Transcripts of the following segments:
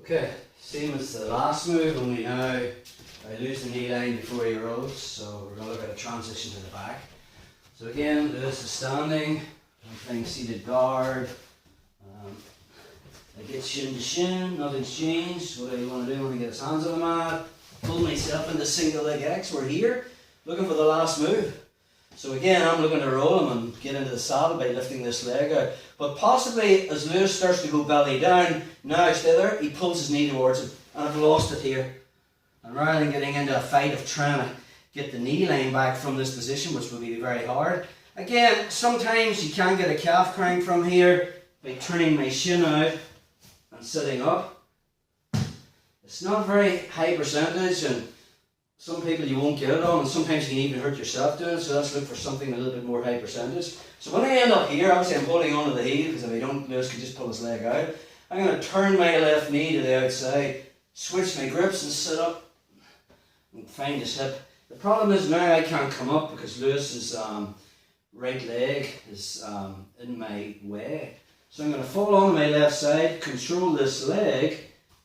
Okay, same as the last move, only now I lose the knee line before he rolls, so we're going to look at a transition to the back. So again, Lewis is standing, I'm playing seated guard. I get shin to shin, nothing's changed. What I want to do when I get his hands on the mat, pull myself into single leg X. We're here, looking for the last move. So again, I'm looking to roll him and get into the saddle by lifting this leg out. But possibly, as Lewis starts to go belly down, now stay there, he pulls his knee towards him, and I've lost it here. And rather than getting into a fight of trying to get the knee line back from this position, which will be very hard. Again, sometimes you can get a calf crank from here by turning my shin out and sitting up. It's not very high percentage, and some people you won't get it on, and sometimes you can even hurt yourself doing it, so let's look for something a little bit more high percentage. So when I end up here, obviously I'm holding on to the heel, because if I don't, Lewis could just pull his leg out. I'm going to turn my left knee to the outside, switch my grips and sit up and find his hip. The problem is now I can't come up because Lewis's right leg is in my way. So I'm going to fall on my left side, control this leg,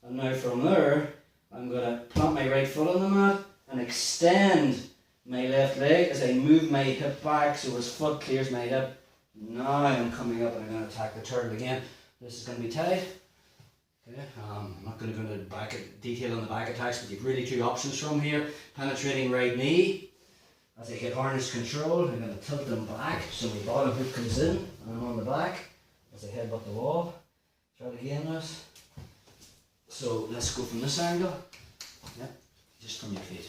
and now from there I'm going to plant my right foot on the mat and extend my left leg as I move my hip back so his foot clears my hip. Now I'm coming up and I'm going to attack the turtle again. This is going to be tight. Okay. I'm not going to go into detail on the back attacks, but you've really two options from here. Penetrating right knee. As I get harness control, I'm going to tilt them back so my bottom hook comes in and I'm on the back as I headbutt the wall. Try it again, Lewis. So let's go from this angle. Yeah, just from your feet.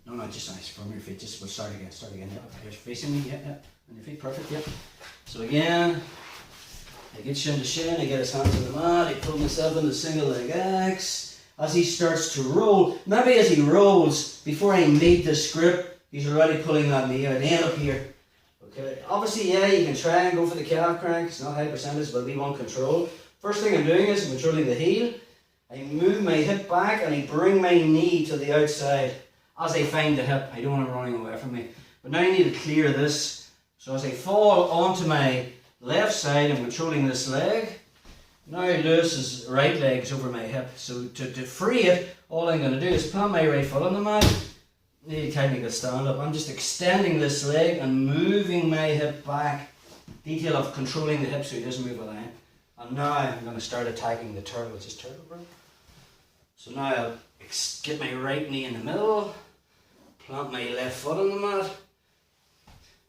No, just nice, from your feet. Just we'll start again. Yeah, here's facing me. Yeah. On your feet, perfect. Yeah. So again, I get shin to shin. I get his hands on the mat. I pull myself into single leg X. As he starts to roll, maybe as he rolls, before I meet this grip, he's already pulling that knee out. I end up here. Okay. Obviously, yeah, you can try and go for the calf crank. It's not high percentage, but we want control. First thing I'm doing is I'm controlling the heel. I move my hip back and I bring my knee to the outside as I find the hip. I don't want him running away from me. But now I need to clear this. So as I fall onto my left side, I'm controlling this leg. Now Lewis's right leg is over my hip. So to free it, all I'm going to do is plant my right foot on the mat. Need time to stand up. I'm just extending this leg and moving my hip back. Detail of controlling the hip so he doesn't move a line. And now I'm going to start attacking the turtle, which is turtle bro. So now I'll get my right knee in the middle, plant my left foot on the mat,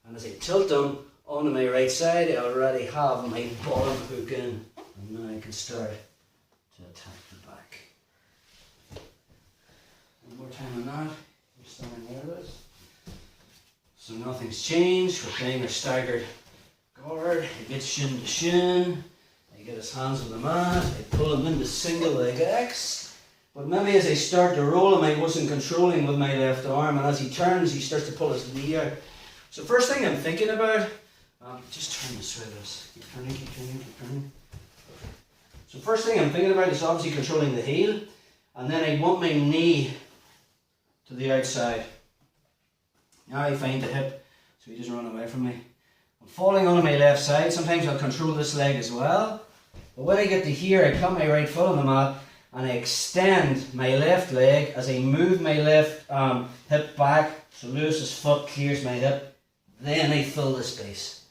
and as I tilt them onto my right side, I already have my bottom hook in, and now I can start to attack the back. One more time on that. You're standing there, Liz. So nothing's changed. We're playing our staggered guard. I get shin to shin. I get his hands on the mat. I pull him into single leg X. But maybe as I start to roll him, I wasn't controlling with my left arm, and as he turns, he starts to pull his knee out. So first thing I'm thinking about, just turn this way, Liz. Keep turning. So first thing I'm thinking about is obviously controlling the heel, and then I want my knee to the outside. Now I find the hip, so he doesn't run away from me. I'm falling onto my left side. Sometimes I'll control this leg as well. But when I get to here, I plant my right foot on the mat, and I extend my left leg as I move my left hip back so Lewis's foot clears my hip. Then I fill the space.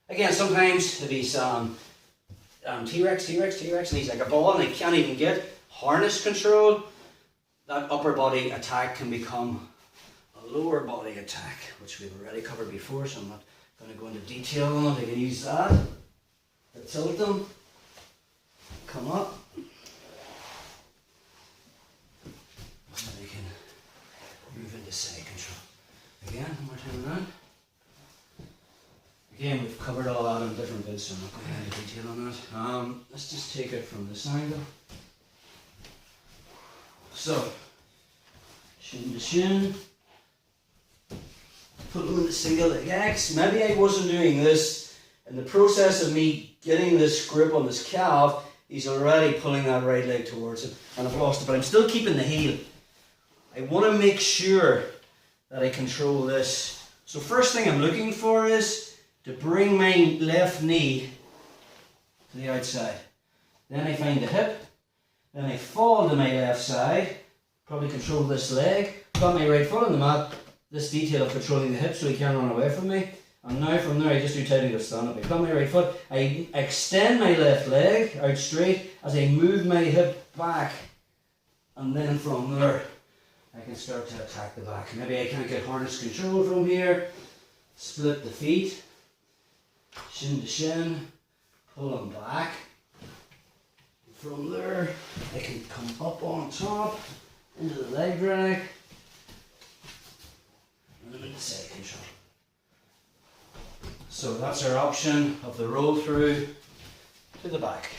Again, sometimes if he's T-Rex, and he's like a ball and I can't even get harness control, that upper body attack can become a lower body attack, which we've already covered before, so I'm not going to go into detail on it. I can use that to tilt them, come up. And I can move into side control. Again, one more time on that. Again, we've covered all that in different bits, so I'm not going into detail on that. Let's just take it from this angle. So, shin to shin. Put them in the single leg X. Maybe I wasn't doing this. In the process of me getting this grip on this calf, he's already pulling that right leg towards him, and I've lost it, but I'm still keeping the heel. I want to make sure that I control this. So first thing I'm looking for is to bring my left knee to the outside. then I find the hip, then I fall to my left side, probably control this leg, got my right foot on the mat, this detail of controlling the hip so he can't run away from me. And now from there I just do tidy to stand up. I put my right foot, I extend my left leg out straight as I move my hip back, and then from there I can start to attack the back. Maybe I can't get harness control from here. Split the feet, shin to shin, pull them back. From there I can come up on top into the leg drag, and I'm into side control. So that's our option of the roll through to the back.